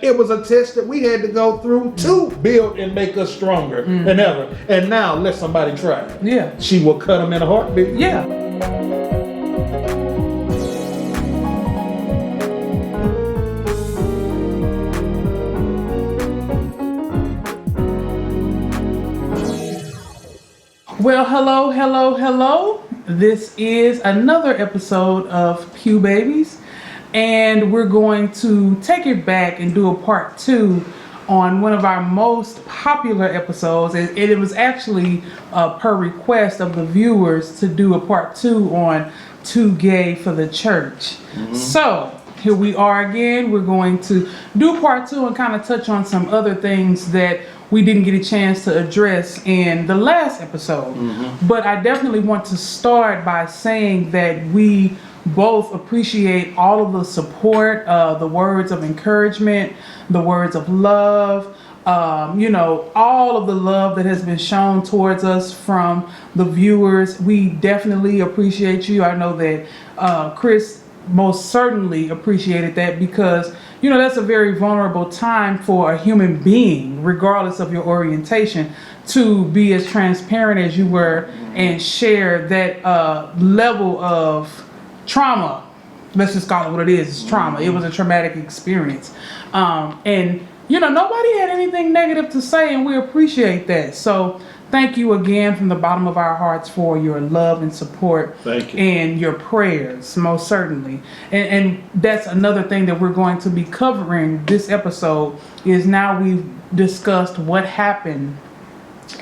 it was a test that we had to go through to build and make us stronger than ever. And now let somebody try it. Yeah. She will cut them in a heartbeat. Yeah. Well, hello. This is another episode of Pew Babies, and we're going to take it back and do a part 2 on one of our most popular episodes. It was actually per request of the viewers to do a part 2 on Too Gay for the Church. So here we are again. We're going to do part 2 and kind of touch on some other things that we didn't get a chance to address in the last episode. But I definitely want to start by saying that we both appreciate all of the support, the words of encouragement, the words of love, all of the love that has been shown towards us from the viewers. We definitely appreciate you. I know that Chris most certainly appreciated that, because that's a very vulnerable time for a human being, regardless of your orientation, to be as transparent as you were and share that level of trauma. Let's just call it what it is. It's trauma. It was a traumatic experience. And nobody had anything negative to say, and we appreciate that. So thank you again from the bottom of our hearts for your love and support. Thank you. And your prayers, most certainly. And that's another thing that we're going to be covering this episode, is now we've discussed what happened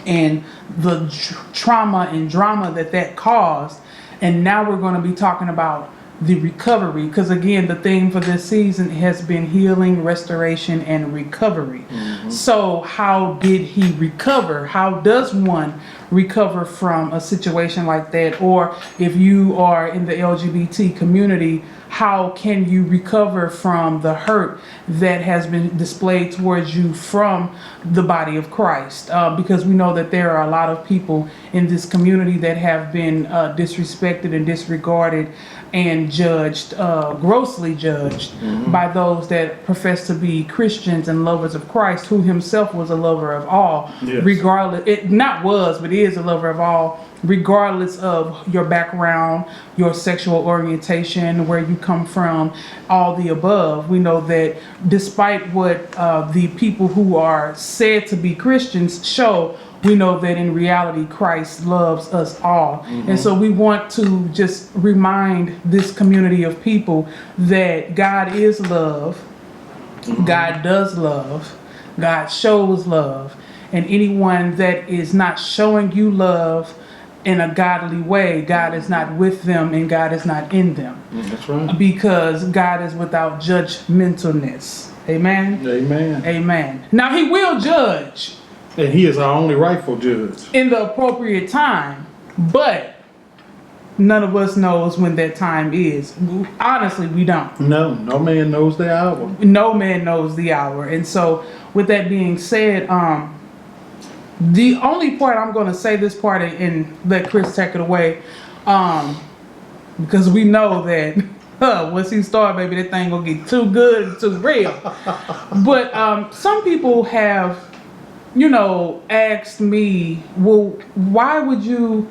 and the trauma and drama that caused. And now we're going to be talking about the recovery, because again, the theme for this season has been healing, restoration, and recovery. So how did he recover? How does one recover from a situation like that? Or if you are in the LGBT community, how can you recover from the hurt that has been displayed towards you from the body of Christ? Because we know that there are a lot of people in this community that have been disrespected and disregarded and judged, grossly judged, by those that profess to be Christians and lovers of Christ, who himself was a lover of all, regardless, but is a lover of all, regardless of your background, your sexual orientation, where you come from, all the above. We know that despite what the people who are said to be Christians show, we know that in reality Christ loves us all. And so we want to just remind this community of people that God is love, God does love, God shows love, and anyone that is not showing you love in a godly way, God is not with them and God is not in them. That's right. Because God is without judgmentalness. Amen? Amen. Amen. Now he will judge. And he is our only rightful judge. In the appropriate time. But none of us knows when that time is. Honestly, we don't. No man knows the hour. No man knows the hour. And so with that being said, the only part I'm going to say this part and let Chris take it away, because we know that once he start, baby, that thing gonna get too good and too real. But some people have, asked me, well, why would you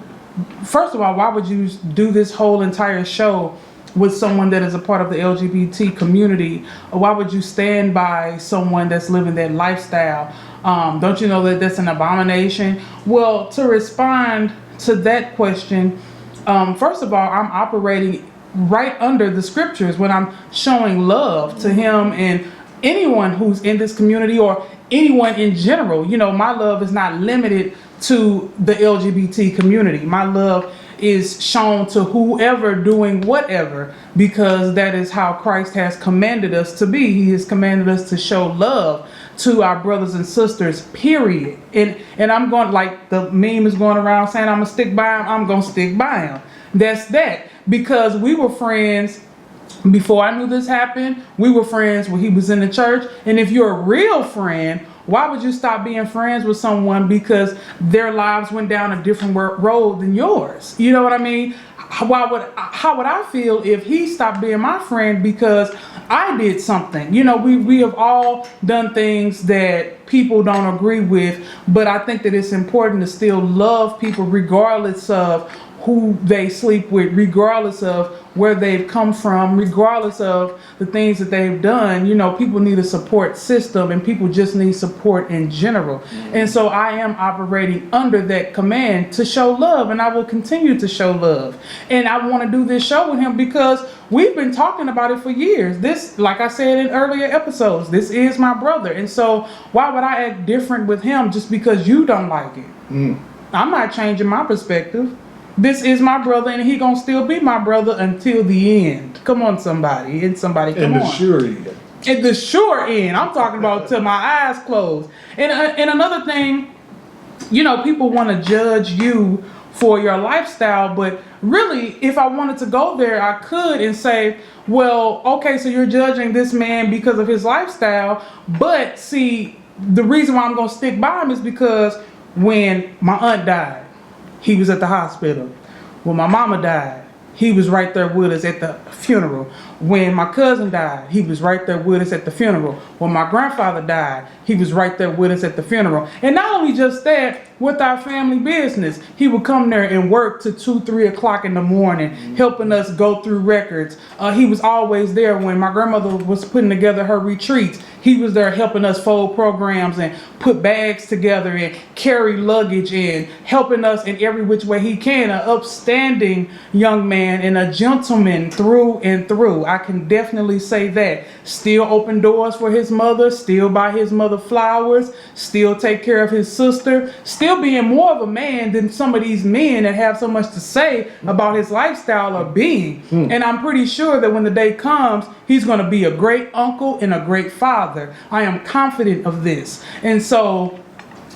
do this whole entire show with someone that is a part of the LGBT community? Or why would you stand by someone that's living that lifestyle? Don't you know that that's an abomination? Well, to respond to that question, first of all, I'm operating right under the scriptures when I'm showing love to him and anyone who's in this community, or anyone in general. My love is not limited to the LGBT community. My love is shown to whoever doing whatever, because that is how Christ has commanded us to be. He has commanded us to show love to our brothers and sisters, period. And I'm going, like the meme is going around saying, I'm gonna stick by him, I'm gonna stick by him. That's that. Because we were friends before I knew this happened. We were friends when he was in the church. And if you're a real friend, why would you stop being friends with someone because their lives went down a different road than yours? You know what I mean? how would I feel if he stopped being my friend because I did something? You know, we have all done things that people don't agree with, but I think that it's important to still love people regardless of who they sleep with, regardless of where they've come from, regardless of the things that they've done. You know, people need a support system, and people just need support in general. And so I am operating under that command to show love, and I will continue to show love. And I want to do this show with him because we've been talking about it for years. This, like I said in earlier episodes, this is my brother. And so why would I act different with him just because you don't like it? I'm not changing my perspective. This is my brother, and he gonna still be my brother until the end. Come on, somebody. And somebody, come on. In the sure end. At the sure end. I'm talking about till my eyes close. And another thing, you know, people want to judge you for your lifestyle, but really, if I wanted to go there, I could and say, well, okay, so you're judging this man because of his lifestyle, but see, the reason why I'm gonna stick by him is because when my aunt died, he was at the hospital. When my mama died, he was right there with us at the funeral. When my cousin died, he was right there with us at the funeral. When my grandfather died, he was right there with us at the funeral. And not only just that, with our family business, he would come there and work to 2, 3 o'clock in the morning, helping us go through records. He was always there when my grandmother was putting together her retreats. He was there helping us fold programs and put bags together and carry luggage and helping us in every which way he can. An upstanding young man and a gentleman through and through. I can definitely say that. Still open doors for his mother, still buy his mother flowers, still take care of his sister, still being more of a man than some of these men that have so much to say about his lifestyle of being. And I'm pretty sure that when the day comes, he's going to be a great uncle and a great father. I am confident of this. And so,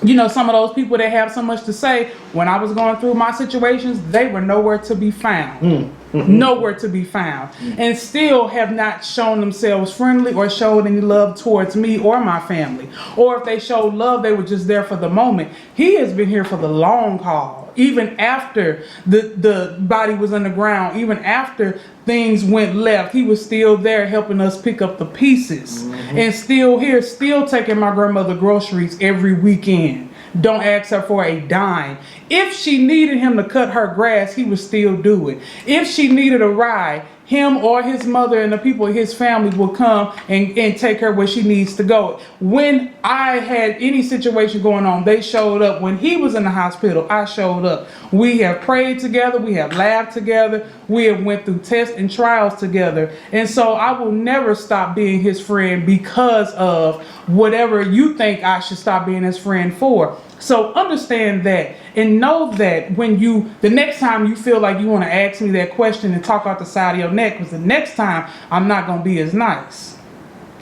you know, some of those people that have so much to say, when I was going through my situations, they were nowhere to be found. Nowhere to be found. And still have not shown themselves friendly or showed any love towards me or my family. Or if they showed love, they were just there for the moment. He has been here for the long haul. Even after the body was on the ground, even after things went left, he was still there helping us pick up the pieces. And still here, still taking my grandmother groceries every weekend. Don't ask her for a dime. If she needed him to cut her grass, he would still do it. If she needed a ride, him or his mother and the people of his family will come and take her where she needs to go. When I had any situation going on, they showed up. When he was in the hospital, I showed up. We have prayed together. We have laughed together. We have went through tests and trials together. And so I will never stop being his friend because of whatever you think I should stop being his friend for. So understand that and know that when the next time you feel like you want to ask me that question and talk out the side of your neck, because the next time I'm not going to be as nice.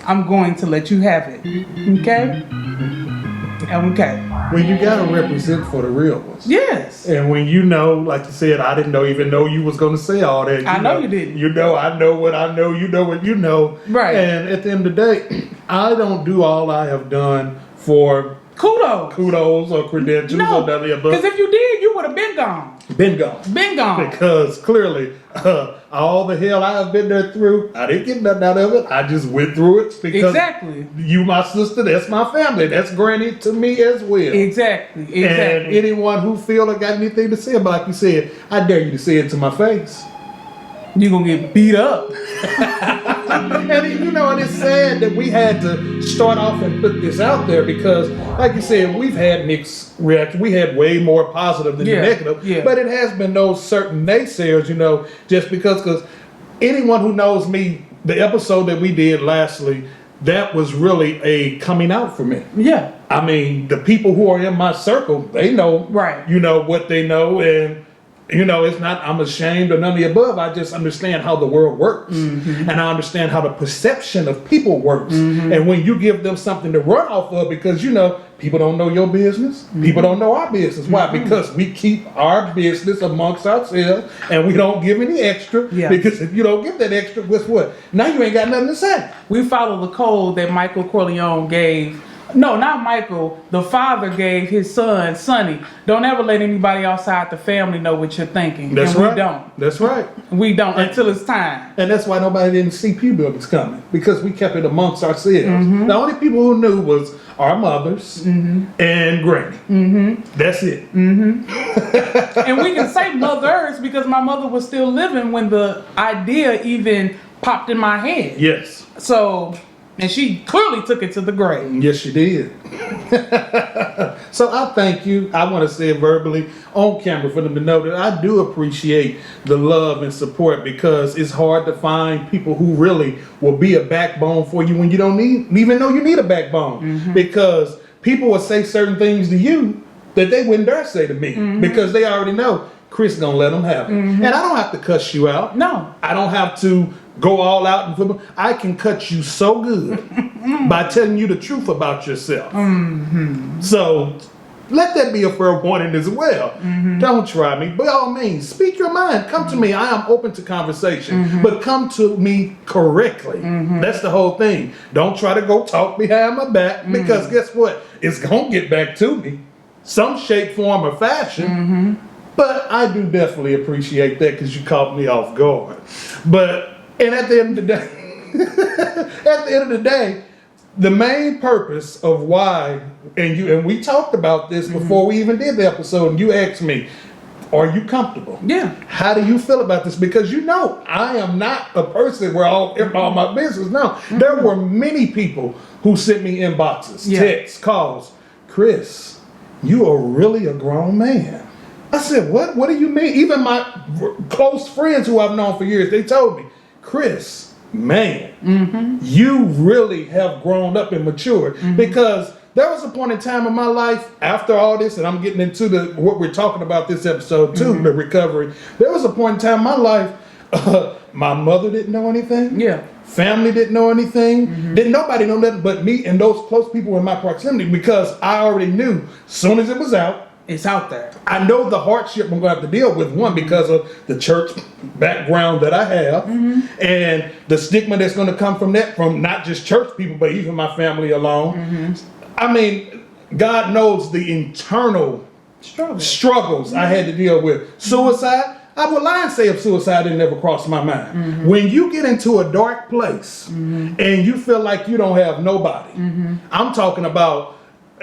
I'm going to let you have it. Okay? Okay. When you got to represent for the real ones. Yes. And when you know, like you said, I didn't even know you was going to say all that. I know you didn't. You know, I know what I know. You know what you know. Right. And at the end of the day, I don't do all I have done for kudos or credentials or none of the above. Because if you did, you would have been gone. Been gone. Because clearly, all the hell I have been there through, I didn't get nothing out of it. I just went through it because exactly. You, my sister, that's my family. That's granted to me as well. Exactly. And anyone who feel or got anything to say about, like you said, I dare you to say it to my face. You're going to get beat up. And you know, and it's sad that we had to start off and put this out there because, like you said, we've had mixed reactions. We had way more positive than negative. Yeah. But it has been those certain naysayers, you know, just because anyone who knows me, the episode that we did lastly, that was really a coming out for me. Yeah. I mean, the people who are in my circle, they know, right? You know, what they know, and you know, it's not I'm ashamed or none of the above. I just understand how the world works. And I understand how the perception of people works. And when you give them something to run off of, because, you know, people don't know your business. People don't know our business. Why? Because we keep our business amongst ourselves and we don't give any extra. Yeah. Because if you don't give that extra, guess what? Now you ain't got nothing to say. We follow the code that Michael Corleone gave No, not Michael. The father gave his son, Sonny, don't ever let anybody outside the family know what you're thinking. That's and right. We don't. That's right. We don't until it's time. And that's why nobody didn't see pew buildings coming, because we kept it amongst ourselves. Mm-hmm. The only people who knew was our mothers and Granny. That's it. And we can say mothers because my mother was still living when the idea even popped in my head. Yes. So, and she clearly took it to the grave. Yes, she did. So I thank you. I want to say it verbally on camera for them to know that I do appreciate the love and support, because it's hard to find people who really will be a backbone for you when you don't even know you need a backbone. Because people will say certain things to you that they wouldn't dare say to me, because they already know Chris gonna let them have it. And I don't have to cuss you out. No. I don't have to go all out in football. I can cut you so good by telling you the truth about yourself. So let that be a fair warning as well. Don't try me. By all means, speak your mind. Come to me. I am open to conversation, but come to me correctly. That's the whole thing. Don't try to go talk behind my back, because guess what? It's going to get back to me. Some shape, form, or fashion. But I do definitely appreciate that, because you caught me off guard. And at the end of the day, the main purpose of why, and we talked about this before we even did the episode, and you asked me, are you comfortable? Yeah. How do you feel about this? Because I am not a person where all my business. No, there were many people who sent me inboxes, texts, calls. Chris, you are really a grown man. I said, what? What do you mean? Even my close friends who I've known for years, they told me, Chris, man, you really have grown up and matured. Because there was a point in time in my life after all this, and I'm getting into what we're talking about this episode too, the recovery. There was a point in time in my life, my mother didn't know anything. Yeah. Family didn't know anything. Didn't nobody know nothing but me and those close people in my proximity, because I already knew as soon as it was out, It's out there. I know the hardship I'm going to have to deal with, one, because of the church background that I have, and the stigma that's going to come from that, from not just church people, but even my family alone. I mean, God knows the internal struggles I had to deal with. Suicide, I would lie and say if suicide didn't ever cross my mind. When you get into a dark place and you feel like you don't have nobody, I'm talking about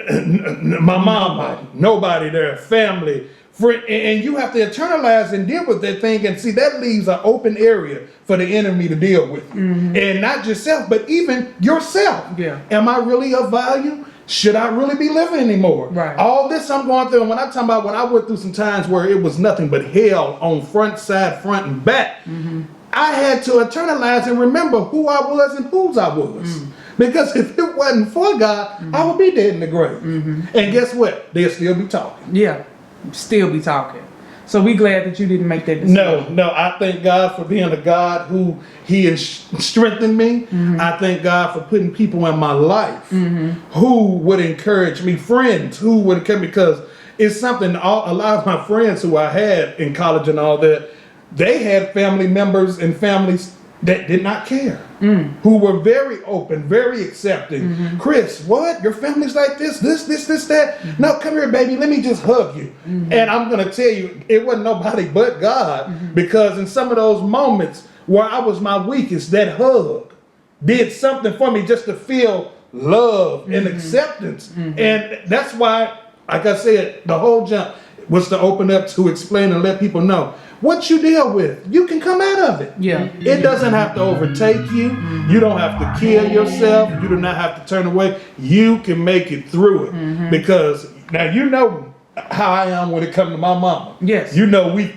my mama, nobody there, family, friend, and you have to internalize and deal with that thing. And see, that leaves an open area for the enemy to deal with you. And not just self, but even yourself. Yeah. Am I really of value? Should I really be living anymore? Right. All this I'm going through, and when I talk about when I went through some times where it was nothing but hell on front, side, front, and back, I had to internalize and remember who I was and whose I was. Because if it wasn't for God, I would be dead in the grave. And guess what? They'll still be talking. Yeah. Still be talking. So we glad that you didn't make that decision. No, I thank God for being a God who He strengthened me. I thank God for putting people in my life who would encourage me, friends who would encourage me, because it's something, a lot of my friends who I had in college and all that, they had family members and families that did not care, who were very open, very accepting. Chris, what? Your family's like this, that? No, come here, baby. Let me just hug you. And I'm going to tell you, it wasn't nobody but God, because in some of those moments where I was my weakest, that hug did something for me just to feel love and acceptance. And that's why, like I said, the whole jump was to open up to explain and let people know what you deal with. You can come out of it. Yeah. It doesn't have to overtake you. You don't have to kill yourself. You do not have to turn away. You can make it through it. Because now you know how I am when it comes to my mama. Yes. You know we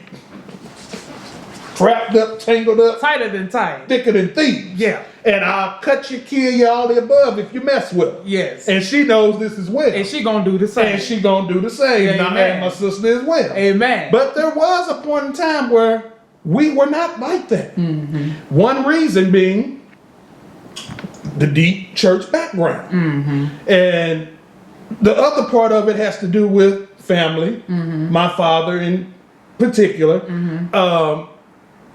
trapped up, tangled up, Tighter than tight. thicker than thieves. Yeah. And I'll cut you, kill you, all the above if you mess with her. Yes. And she knows this as well. And she gonna do the same. And she gonna do the same. Amen. Now, and my sister as well. Amen. But there was a point in time where we were not like that. One reason being the deep church background. And the other part of it has to do with family. My father in particular.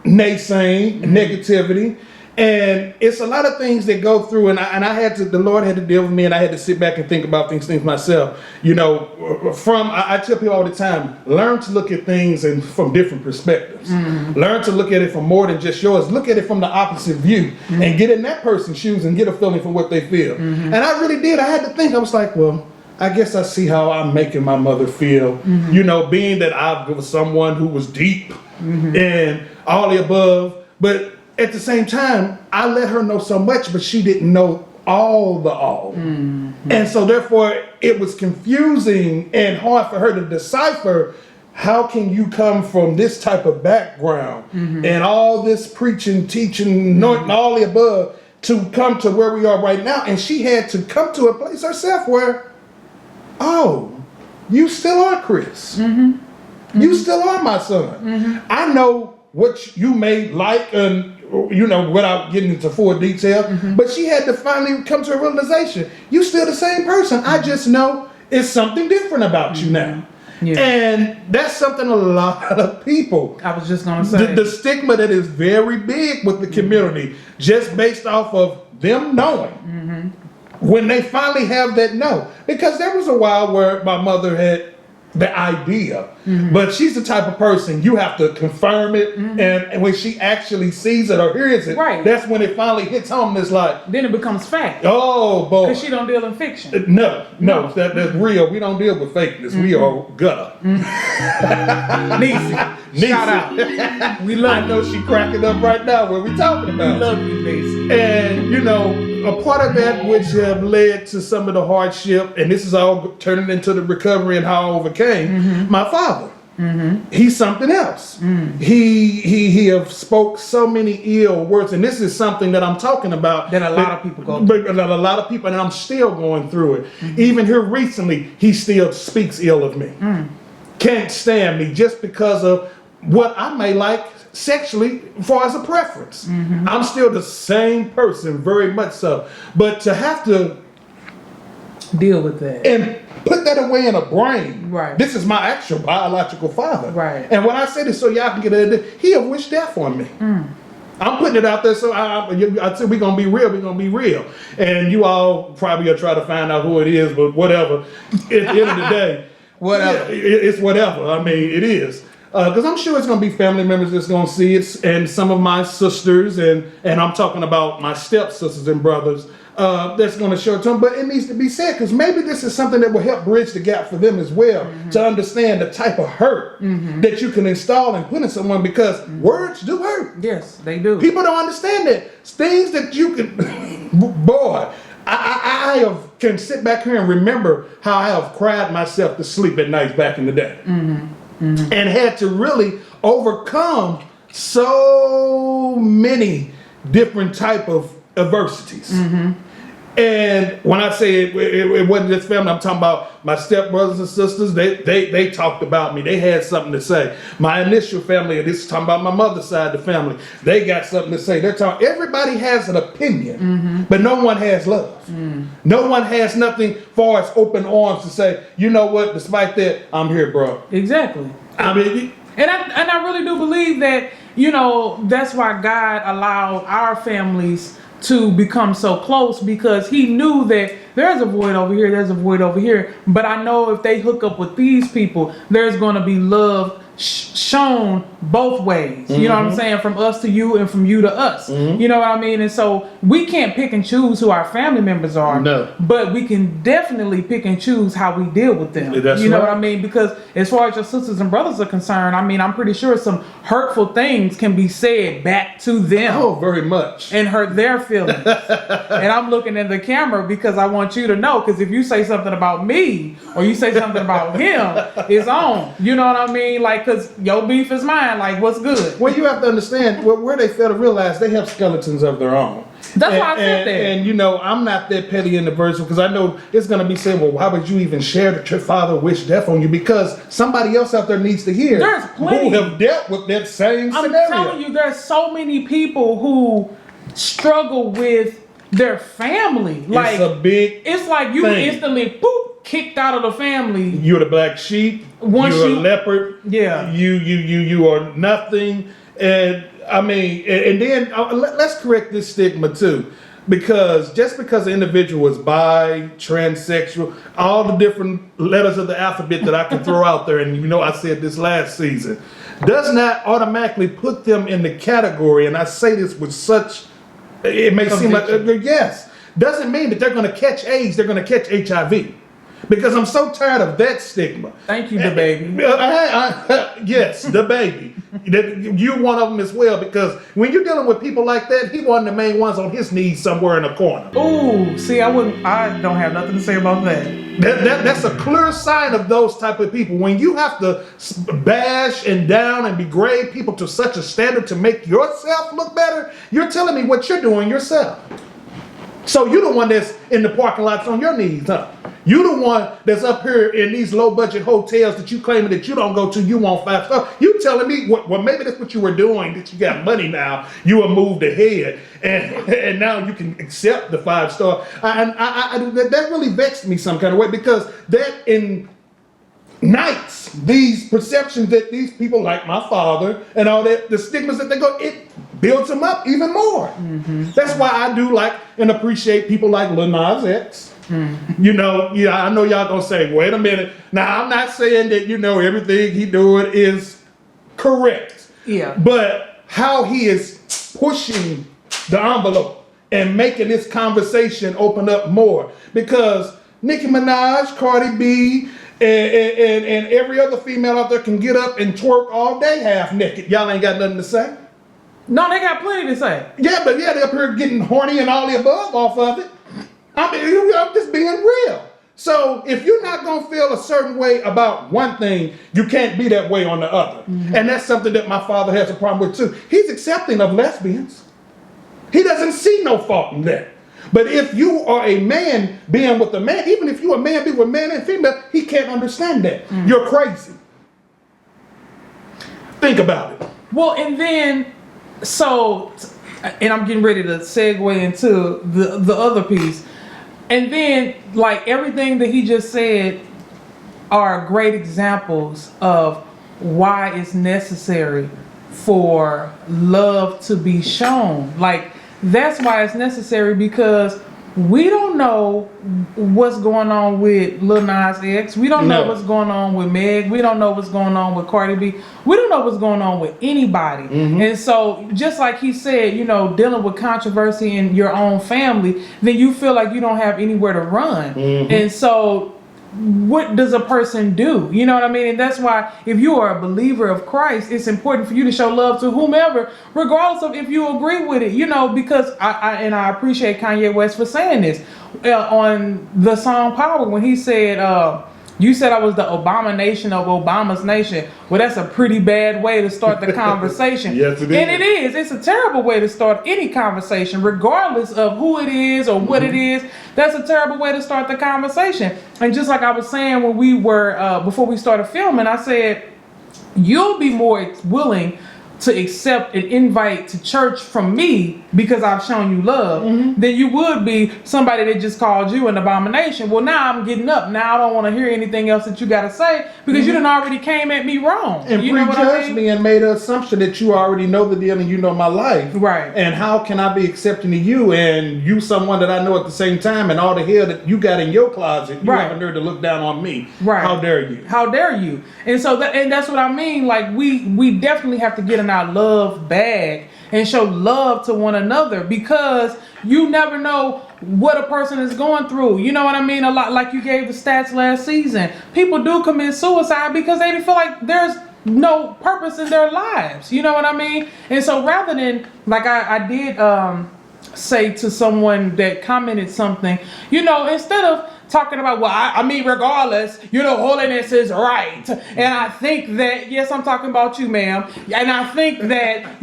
Naysaying, negativity. And it's a lot of things that go through, and I had to, the Lord had to deal with me, and I had to sit back and think about these things myself. You know, I tell people all the time, learn to look at things from different perspectives. Learn to look at it from more than just yours. Look at it from the opposite view, and get in that person's shoes and get a feeling for what they feel. And I really did. I had to think. I was like, well, I guess I see how I'm making my mother feel. You know, being that I was someone who was deep and all the above, but at the same time, I let her know so much, but she didn't know all the all. And so therefore, it was confusing and hard for her to decipher, how can you come from this type of background and all this preaching, teaching, anointing, all the above, to come to where we are right now. And she had to come to a place herself where, oh, you still are Chris. You still are my son. I know what you may like, and you know, without getting into full detail, but she had to finally come to a realization, you still the same person. I just know it's something different about you now. And that's something a lot of people, I was just gonna say, the stigma that is very big with the community, just based off of them knowing when they finally have that no. Because there was a while where my mother had the idea, but she's the type of person you have to confirm it, and when she actually sees it or hears it, that's when it finally hits home. And it's like, then it becomes fact. Oh boy, because she don't deal in fiction. No, that's real. We don't deal with fakeness. We are gutter. Niecy. Shout out. We love I know she cracking up right now when we talking about. We love you, Niecy. And you know, a part of that which have led to some of the hardship, and this is all turning into the recovery and how I overcame my father. He's something else. He have spoke so many ill words, and this is something that I'm talking about that a lot of people go through. But a lot of people, and I'm still going through it. Even here recently, he still speaks ill of me. Can't stand me just because of what I may like sexually, as far as a preference. I'm still the same person, very much so. But to have to deal with that and put that away in a brain. Right. This is my actual biological father. Right. And when I say this so y'all can get it, he have wished death on me. I'm putting it out there so I said we're going to be real. We're going to be real. And you all probably will try to find out who it is, but whatever. At the end of the day, whatever. It's whatever. I mean, it is. Because I'm sure it's going to be family members that's going to see it, and some of my sisters, and I'm talking about my stepsisters and brothers, that's going to show it to them. But it needs to be said, because maybe this is something that will help bridge the gap for them as well, to understand the type of hurt that you can install and put in someone, because words do hurt. Yes, they do. People don't understand that. Things that you can, boy, I can sit back here and remember how I have cried myself to sleep at night back in the day. And had to really overcome so many different type of adversities. And when I say it wasn't just family, I'm talking about my stepbrothers and sisters. They talked about me. They had something to say. My initial family, and this is talking about my mother's side of the family, they got something to say. They're talking, everybody has an opinion, but no one has love. No one has nothing far as open arms to say, you know what, despite that, I'm here, bro. Exactly. I mean, and I really do believe that, you know, that's why God allowed our families to become so close, because he knew that there's a void over here, there's a void over here, but I know if they hook up with these people, there's going to be love shown both ways. You know what I'm saying? From us to you and from you to us. You know what I mean? And so we can't pick and choose who our family members are. No. But we can definitely pick and choose how we deal with them. That's you know right. what I mean? Because as far as your sisters and brothers are concerned, I mean, I'm pretty sure some hurtful things can be said back to them. Oh, very much. And hurt their feelings. And I'm looking at the camera because I want you to know, because if you say something about me or you say something about him, it's on. You know what I mean? Like, because your beef is mine. Like, what's good? Well, you have to understand where they fail to realize they have skeletons of their own. That's why I said that. And you know, I'm not that petty in the verse, because I know it's going to be said, well, why would you even share that your father wished death on you? Because somebody else out there needs to hear There's plenty. who have dealt with that same I'm scenario. telling you, there's so many people who struggle with their family. Like, it's a big it's like you thing. instantly kicked out of the family. You're the black sheep. Once you're you- a leopard. Yeah. You are nothing. And I mean, and then let's correct this stigma too. Because just because an individual is bi, transsexual, all the different letters of the alphabet that I can throw out there, and I said this last season, does not automatically put them in the category, and I say this with such, it may seem like, yes, doesn't mean that they're going to catch AIDS, they're going to catch HIV. Because I'm so tired of that stigma. Thank you, the baby. Yes, the baby. You're one of them as well, because when you're dealing with people like that, he one of the main ones on his knees somewhere in a corner. Ooh, see, I don't have nothing to say about that. That's a clear sign of those type of people. When you have to bash and down and degrade people to such a standard to make yourself look better, you're telling me what you're doing yourself. So you're the one that's in the parking lots on your knees, huh? You the one that's up here in these low budget hotels that you claiming that you don't go to, you want 5 stars. You telling me, well, maybe that's what you were doing, that you got money now, you have moved ahead, and now you can accept the 5 star. That really vexed me some kind of way, because that ignites these perceptions that these people like my father and all that, the stigmas that they go, it builds them up even more. Mm-hmm. That's why I do like and appreciate people like Lil Nas X. Mm-hmm. I know y'all gonna say, wait a minute. Now, I'm not saying that, everything he doing is correct. Yeah. But how he is pushing the envelope and making this conversation open up more. Because Nicki Minaj, Cardi B, and every other female out there can get up and twerk all day half naked. Y'all ain't got nothing to say. No, they got plenty to say. Yeah, but they're up here getting horny and all the above off of it. I mean, I'm just being real. So if you're not going to feel a certain way about one thing, you can't be that way on the other. Mm-hmm. And that's something that my father has a problem with too. He's accepting of lesbians. He doesn't see no fault in that. But if you are a man being with a man, even if you're a man being with man and female, he can't understand that. Mm-hmm. You're crazy. Think about it. Well, and then, and I'm getting ready to segue into the other piece. And then, like, everything that he just said are great examples of why it's necessary for love to be shown. Like, that's why it's necessary, because we don't know what's going on with Lil Nas X. We don't know what's going on with Meg. We don't know what's going on with Cardi B. We don't know what's going on with anybody. Mm-hmm. And so, just like he said, dealing with controversy in your own family, then you feel like you don't have anywhere to run. Mm-hmm. And so, what does a person do? You know what I mean? And that's why, if you are a believer of Christ, it's important for you to show love to whomever, regardless of if you agree with it. Because I appreciate Kanye West for saying this on the song Power, when he said, you said I was the abomination of Obama's nation. Well, that's a pretty bad way to start the conversation. Yes, it is. And it is. It's a terrible way to start any conversation, regardless of who it is or what it is. That's a terrible way to start the conversation. And just like I was saying when we were, before we started filming, I said, you'll be more willing to accept an invite to church from me because I've shown you love, than you would be somebody that just called you an abomination. Well, now I'm getting up. Now I don't want to hear anything else that you got to say, because you done already came at me wrong. And you know what I prejudged me and made an assumption that you already know the deal and you know my life. Right. And how can I be accepting of you and you someone that I know at the same time, and all the hell that you got in your closet, you have a nerve to look down on me. Right. How dare you? How dare you? And so that's what I mean. Like, we definitely have to get in our love bag and show love to one another, because you never know what a person is going through. You know what I mean? A lot, like you gave the stats last season. People do commit suicide because they feel like there's no purpose in their lives. You know what I mean? And so rather than, like I did say to someone that commented something, instead of talking about, well, I mean, regardless, holiness is right. And I think that, yes, I'm talking about you, ma'am. And I think that,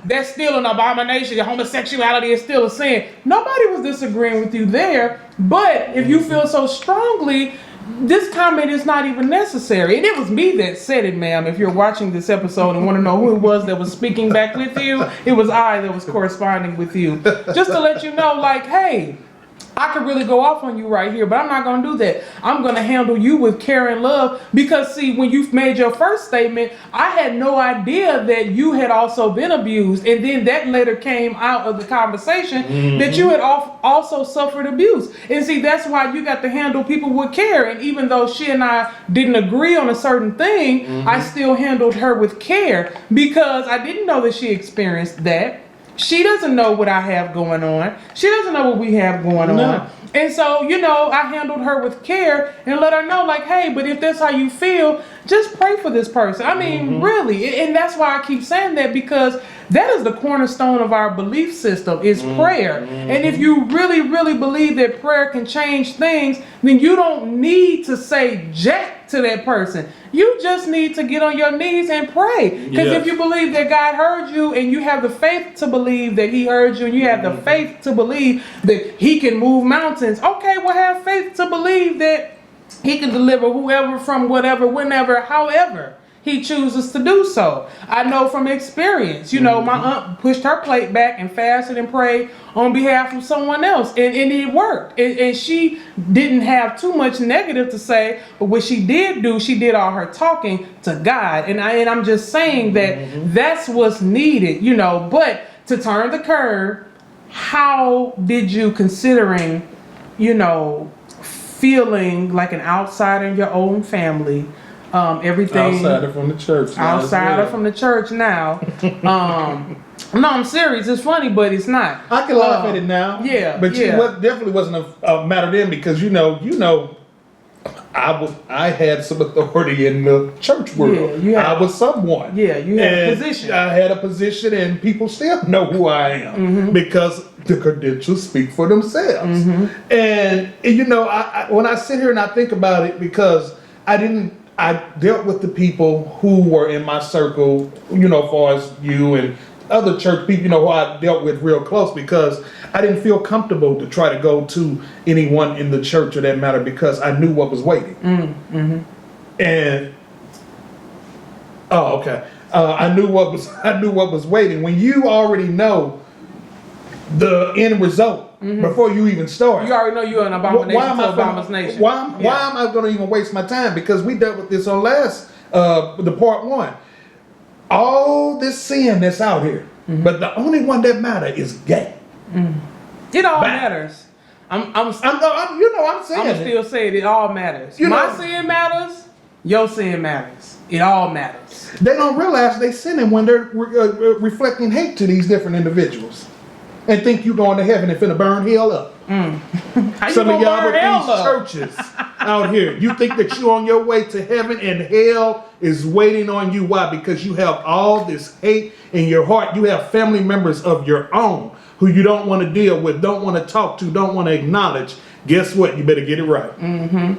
that's still an abomination. Homosexuality is still a sin. Nobody was disagreeing with you there. But if you feel so strongly, this comment is not even necessary. And it was me that said it, ma'am. If you're watching this episode and want to know who it was that was speaking back with you, it was I that was corresponding with you. Just to let you know, like, hey, I could really go off on you right here, but I'm not going to do that. I'm going to handle you with care and love because, see, when you made your first statement, I had no idea that you had also been abused. And then that later came out of the conversation that you had also suffered abuse. And see, that's why you got to handle people with care. And even though she and I didn't agree on a certain thing, I still handled her with care because I didn't know that she experienced that. She doesn't know what I have going on. She doesn't know what we have going on. And so, you know, I handled her with care and let her know, like, hey, but if that's how you feel, just pray for this person. I mean, really. And that's why I keep saying that, because that is the cornerstone of our belief system is prayer. And if you really, really believe that prayer can change things, then you don't need to say jack to that person. You just need to get on your knees and pray. Because if you believe that God heard you and you have the faith to believe that he heard you and you have the faith to believe that he can move mountains, okay, well, have faith to believe that he can deliver whoever from whatever, whenever, however he chooses to do so. I know from experience, you know, my aunt pushed her plate back and fasted and prayed on behalf of someone else, and it worked. And she didn't have too much negative to say, but what she did do, she did all her talking to God. And I'm just saying that that's what's needed, you know. But to turn the curve, how did you, considering, you know, feeling like an outsider in your own family, everything outsider from the church. Outsider from the church now. No, I'm serious. It's funny, but it's not. I can laugh at it now. Yeah, but definitely wasn't a matter then, because you know, I had some authority in the church world. I was someone. Yeah, you had a position. I had a position, and people still know who I am because the credentials speak for themselves. And you know, I when I sit here and I think about it, because I dealt with the people who were in my circle, you know, as far as you and other church people, you know, who I dealt with real close, because I didn't feel comfortable to try to go to anyone in the church or that matter, because I knew what was waiting. And I knew what was waiting. When you already know the end result before you even start, you already know you're an abomination to Obama's nation. Why am I going to even waste my time? Because we dealt with this on the part one. All this sin that's out here, but the only one that matters is gay. It all matters. I'm saying still saying it all matters. My sin matters. Your sin matters. It all matters. They don't realize they sinning when they're reflecting hate to these different individuals, and think you going to heaven and finna burn hell up. Some of y'all with these churches out here, you think that you're on your way to heaven and hell is waiting on you. Why? Because you have all this hate in your heart. You have family members of your own who you don't want to deal with, don't want to talk to, don't want to acknowledge. Guess what? You better get it right.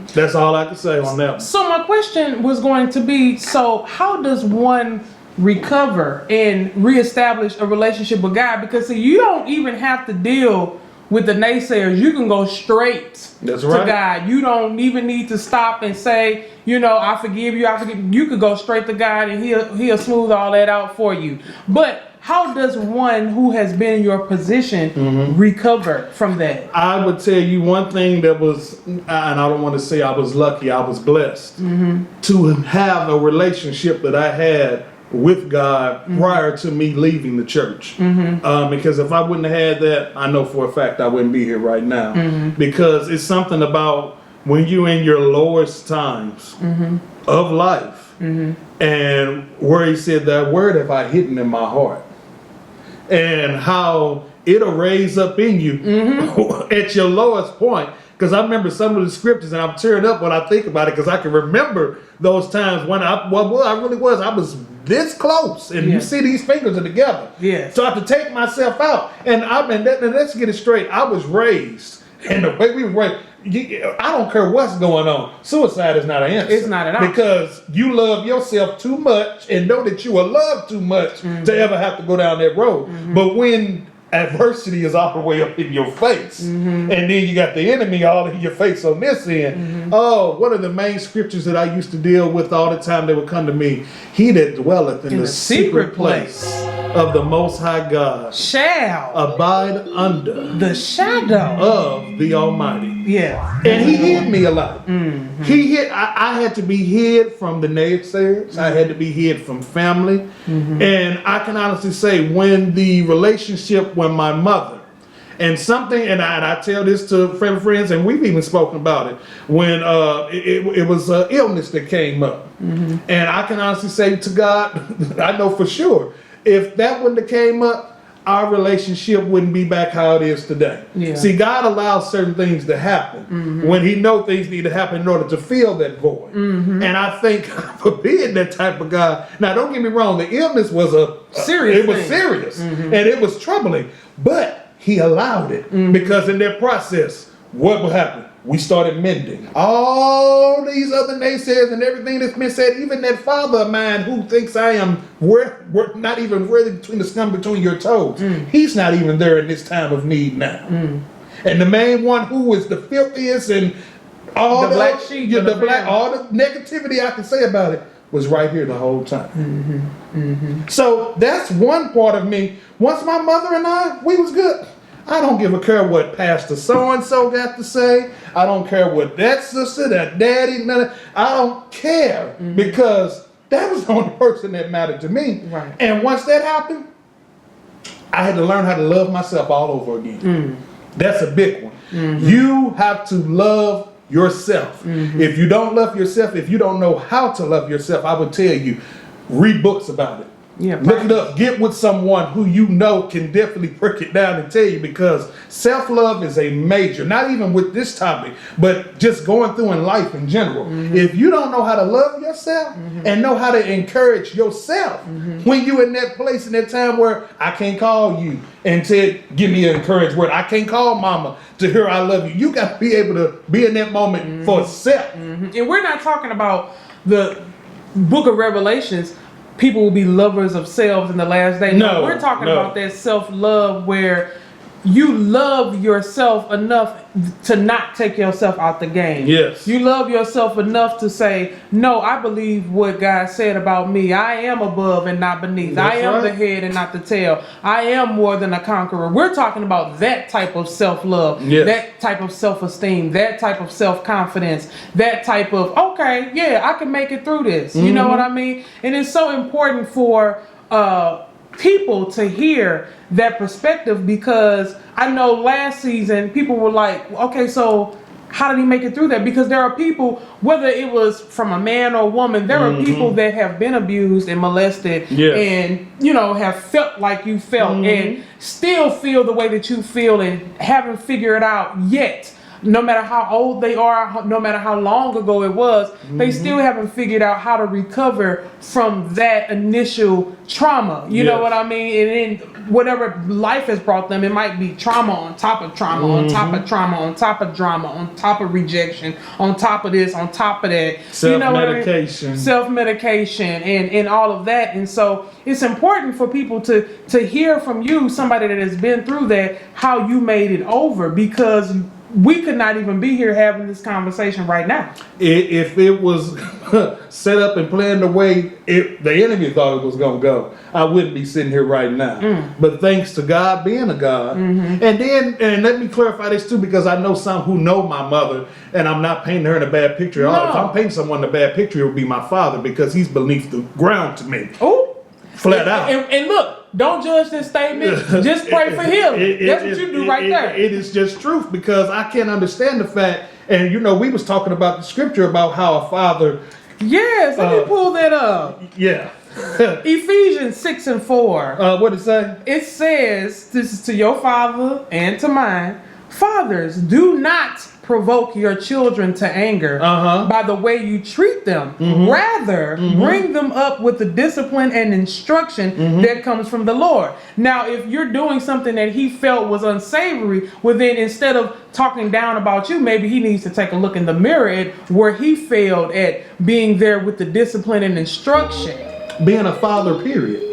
That's all I can say on that one. So my question was going to be, so how does one recover and reestablish a relationship with God? Because see, you don't even have to deal with the naysayers. You can go straight to God. You don't even need to stop and say, you know, I forgive you, I forgive you. You could go straight to God and he'll smooth all that out for you. But how does one who has been in your position recover from that? I would tell you one thing that was, and I don't want to say I was lucky, I was blessed to have a relationship that I had with God prior to me leaving the church. Because if I wouldn't have had that, I know for a fact I wouldn't be here right now. Because it's something about when you're in your lowest times of life, and where he said that word have I hidden in my heart, and how it'll raise up in you at your lowest point. Because I remember some of the scriptures, and I'm tearing up when I think about it, because I can remember those times when I was this close, and you see these fingers are together. So I have to take myself out, and let's get it straight. I was raised, and the way we were raised, I don't care what's going on. Suicide is not an answer. It's not an option. Because you love yourself too much, and know that you are loved too much to ever have to go down that road. But when adversity is all the way up in your face, and then you got the enemy all in your face on this end. One of the main scriptures that I used to deal with all the time that would come to me: he that dwelleth in the secret place of the Most High God shall abide under the shadow of the Almighty. yeah. And he hid me a lot. He hid. I had to be hid from the naysayers. I had to be hid from family. And I can honestly say, when the relationship with my mother, and something, and I tell this to friends, and we've even spoken about it, when it was illness that came up. And I can honestly say to God, I know for sure, if that wouldn't have came up, our relationship wouldn't be back how it is today. Yeah. See, God allows certain things to happen when he knows things need to happen in order to fill that void. And I think for being that type of guy, now don't get me wrong, the illness was Serious it was thing. serious and it was troubling, but he allowed it because in that process, what would happen? We started mending. All these other naysayers and everything that's been said, even that father of mine who thinks I am not even worthy between the scum between your toes. He's not even there in this time of need now. And the main one who is the filthiest and all The black sheep yeah, of the family. all the negativity I can say about it was right here the whole time. So that's one part of me. Once my mother and we was good. I don't give a care what Pastor so-and-so got to say. I don't care what that sister, that daddy, none of, I don't care because that was the only person that mattered to me. Right. And once that happened, I had to learn how to love myself all over again. That's a big one. You have to love yourself. If you don't love yourself, if you don't know how to love yourself, I would tell you, read books about it. Yeah, Look it up. Get with someone who you know can definitely break it down and tell you, because self-love is a major, not even with this topic, but just going through in life in general. If you don't know how to love yourself and know how to encourage yourself when you're in that place, in that time where I can't call you and say, give me an encouraged word. I can't call mama to hear I love you. You got to be able to be in that moment for self. And we're not talking about the book of Revelations. People will be lovers of selves in the last day. No, we're talking no. about that self-love where you love yourself enough to not take yourself out the game. Yes. You love yourself enough to say, no, I believe what God said about me. I am above and not beneath. That's I am right. the head and not the tail. I am more than a conqueror. We're talking about that type of self-love, Yes. that type of self-esteem, that type of self-confidence, that type of, okay, yeah, I can make it through this. You know what I mean? And it's so important for people to hear that perspective, because I know last season people were like, okay, so how did he make it through that? Because there are people, whether it was from a man or a woman, there are people that have been abused and molested Yes. and, you know, have felt like you felt and still feel the way that you feel and haven't figured out yet. No matter how old they are, no matter how long ago it was, they still haven't figured out how to recover from that initial trauma. You know Yes. what I mean? And then whatever life has brought them, it might be trauma on top of trauma, on top of trauma, on top of drama, on top of rejection, on top of this, on top of that. You know what I mean? Self-medication. Self-medication and all of that. And so it's important for people to hear from you, somebody that has been through that, how you made it over, because we could not even be here having this conversation right now. If it was set up and planned the way the enemy thought it was going to go, I wouldn't be sitting here right now. But thanks to God being a God. And then, and let me clarify this too, because I know some who know my mother, and I'm not painting her in a bad picture. No. If I'm painting someone in a bad picture, it would be my father, because he's beneath the ground to me. Oh, Flat out. And look, don't judge this statement. Just pray for him. That's what you do right there. It is just truth, because I can't understand the fact, and you know, we was talking about the scripture about how a father, Yes, let me pull that up. yeah. Ephesians 6:4. What did it say? It says, this is to your father and to mine. Fathers, do not provoke your children to anger by the way you treat them. Rather, bring them up with the discipline and instruction that comes from the Lord. Now, if you're doing something that he felt was unsavory, well then instead of talking down about you, maybe he needs to take a look in the mirror at where he failed at being there with the discipline and instruction. Being a father, period.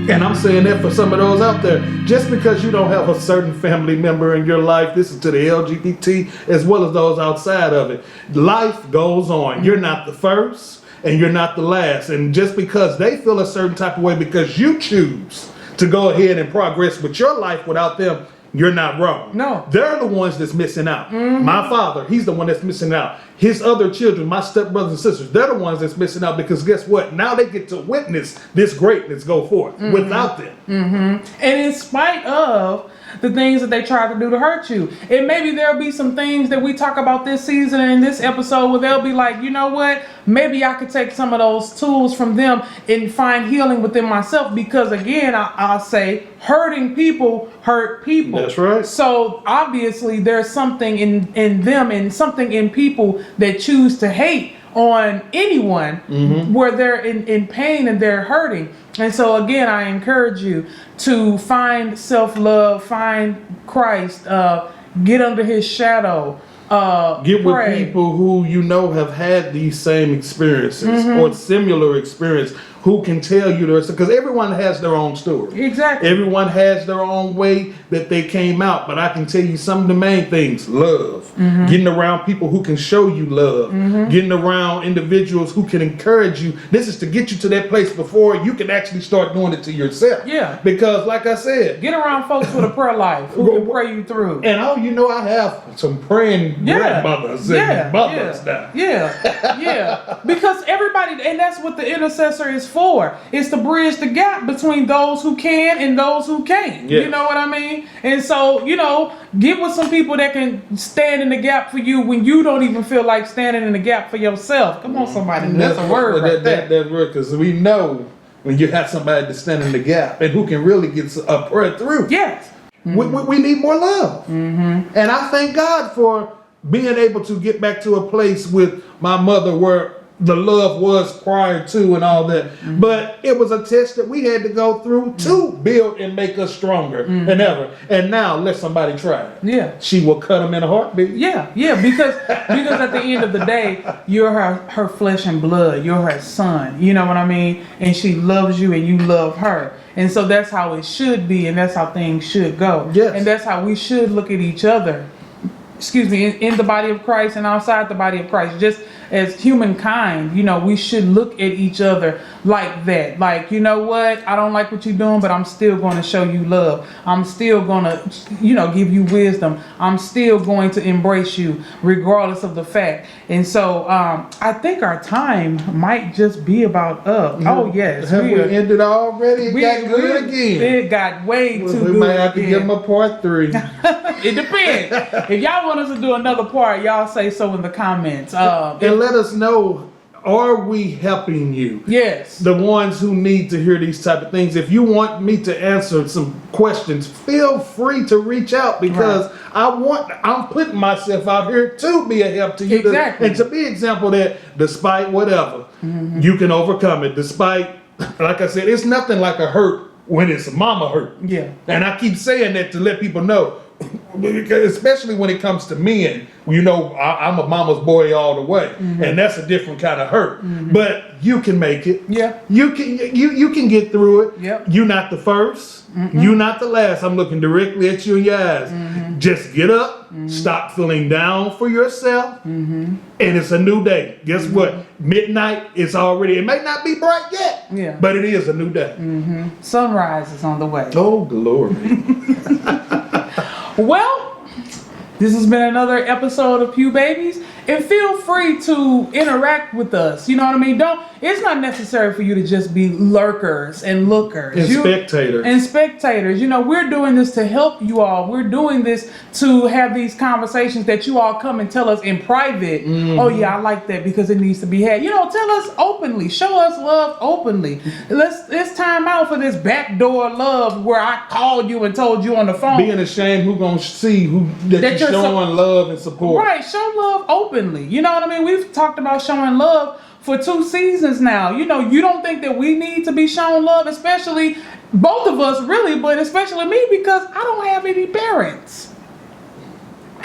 And I'm saying that for some of those out there, just because you don't have a certain family member in your life, this is to the LGBT as well as those outside of it. Life goes on. You're not the first and you're not the last. And just because they feel a certain type of way because you choose to go ahead and progress with your life without them, you're not wrong. No. They're the ones that's missing out. My father, he's the one that's missing out. His other children, my stepbrothers and sisters, they're the ones that's missing out because guess what? Now they get to witness this greatness go forth without them. And in spite of the things that they try to do to hurt you. And maybe there'll be some things that we talk about this season and in this episode where they'll be like, you know what? Maybe I could take some of those tools from them and find healing within myself because again, I'll say hurting people hurt people. That's right. So obviously there's something in them and something in people that choose to hate on anyone where they're in pain and they're hurting. And so again, I encourage you to find self-love, find Christ, get under his shadow, Get with pray. people who you know have had these same experiences or similar experience, who can tell you the rest, because everyone has their own story. Exactly. Everyone has their own way that they came out, but I can tell you some of the main things: love, getting around people who can show you love, getting around individuals who can encourage you. This is to get you to that place before you can actually start doing it to yourself. Yeah. Because like I said, Get around folks with a prayer life who can pray you through. and I have some praying grandmothers and mothers now. Yeah. Because everybody, and that's what the intercessor is for. It's to bridge the gap between those who can and those who can't. Yes. You know what I mean? And so, get with some people that can stand in the gap for you when you don't even feel like standing in the gap for yourself. Come on, somebody. That's a word right there. That word, because we know when you have somebody to stand in the gap and who can really get a prayer through. Yes. We need more love. And I thank God for being able to get back to a place with my mother where the love was prior to and all that. But it was a test that we had to go through to build and make us stronger than ever. And now let somebody try it. Yeah. She will cut them in a heartbeat. Yeah, because at the end of the day, you're her flesh and blood. You're her son. You know what I mean? And she loves you and you love her. And so that's how it should be, and that's how things should go. Yes. And that's how we should look at each other. In the body of Christ and outside the body of Christ. Just as humankind, we should look at each other like that. Like, you know what? I don't like what you're doing, but I'm still going to show you love. I'm still going to, give you wisdom. I'm still going to embrace you regardless of the fact. And so I think our time might just be about up. Oh, yes. Have we ended already? It got good again. It got way too good. We might have to again. give them a part 3. It depends. If y'all want us to do another part, y'all say so in the comments. And let us know, are we helping you? Yes. The ones who need to hear these type of things. If you want me to answer some questions, feel free to reach out, because I'm putting myself out here to be a help to you. Exactly. And to be an example that despite whatever, you can overcome it. Despite, like I said, it's nothing like a hurt when it's mama hurt. Yeah. And I keep saying that to let people know, especially when it comes to men. I'm a mama's boy all the way, and that's a different kind of hurt. But you can make it. Yeah. You can get through it. Yep. You're not the first. You're not the last. I'm looking directly at you in your eyes. Just get up. Stop feeling down for yourself. And it's a new day. Guess what? Midnight is already. It may not be bright yet. Yeah. But it is a new day. Sunrise is on the way. Oh, glory. Well, this has been another episode of Pew Babies, and feel free to interact with us. You know what I mean? It's not necessary for you to just be lurkers and lookers. And spectators. And spectators. We're doing this to help you all. We're doing this to have these conversations that you all come and tell us in private. Oh yeah, I like that because it needs to be had. Tell us openly. Show us love openly. It's time out for this backdoor love where I called you and told you on the phone. Being ashamed, who gonna see that you're showing love and support? Right, show love openly. You know what I mean? We've talked about showing love for 2 seasons now. You don't think that we need to be shown love, especially both of us really, but especially me, because I don't have any parents.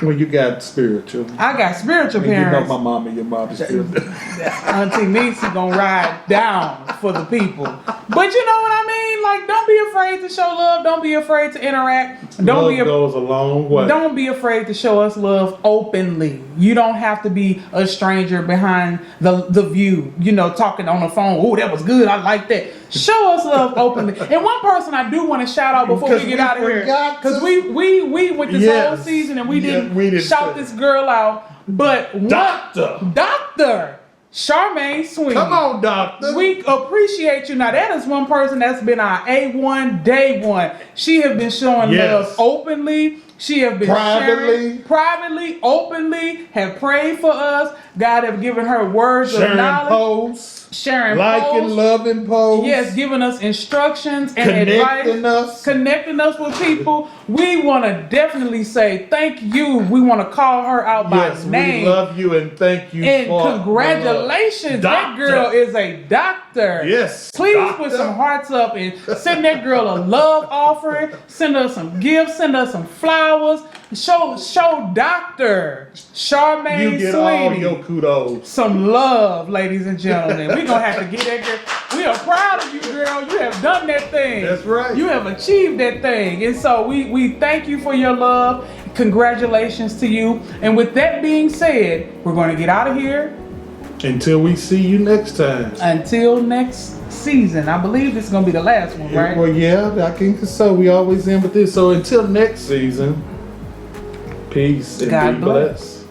Well, you got spiritual. I got spiritual parents. My mom and your mom is spiritual. Auntie Niecy gonna ride down for the people. But you know what I mean? Like, don't be afraid to show love. Don't be afraid to interact. Love goes a long way. Don't be afraid to show us love openly. You don't have to be a stranger behind the view, you know, talking on the phone. Oh, that was good. I like that. Show us love openly. And one person I do want to shout out before we get out of here, because we went this whole season and we didn't shout this girl out. But Dr. Charmaine Sweeney. Come on, doctor. We appreciate you. Now, that is one person that's been our A1 day one. She has been showing love openly. She has been sharing privately, openly, have prayed for us. God have given her words of knowledge. Sharing posts. Loving posts. Yes, giving us instructions and advice. Connecting us with people. We want to definitely say thank you. We want to call her out by name. We love you and thank you. And congratulations. That girl is a doctor. Yes. Please put some hearts up and send that girl a love offering. Send her some gifts. Send her some flowers. Show Dr. Charmaine Sweeney. You get all your kudos. Some love, ladies and gentlemen. We're going to have to get that girl. We are proud of you, girl. You have done that thing. That's right. You have achieved that thing. And so we thank you for your love. Congratulations to you. And with that being said, we're going to get out of here. Until we see you next time. Until next season. I believe this is going to be the last one, right? Well, yeah, I think so. We always end with this. So until next season, peace and God be bless. blessed.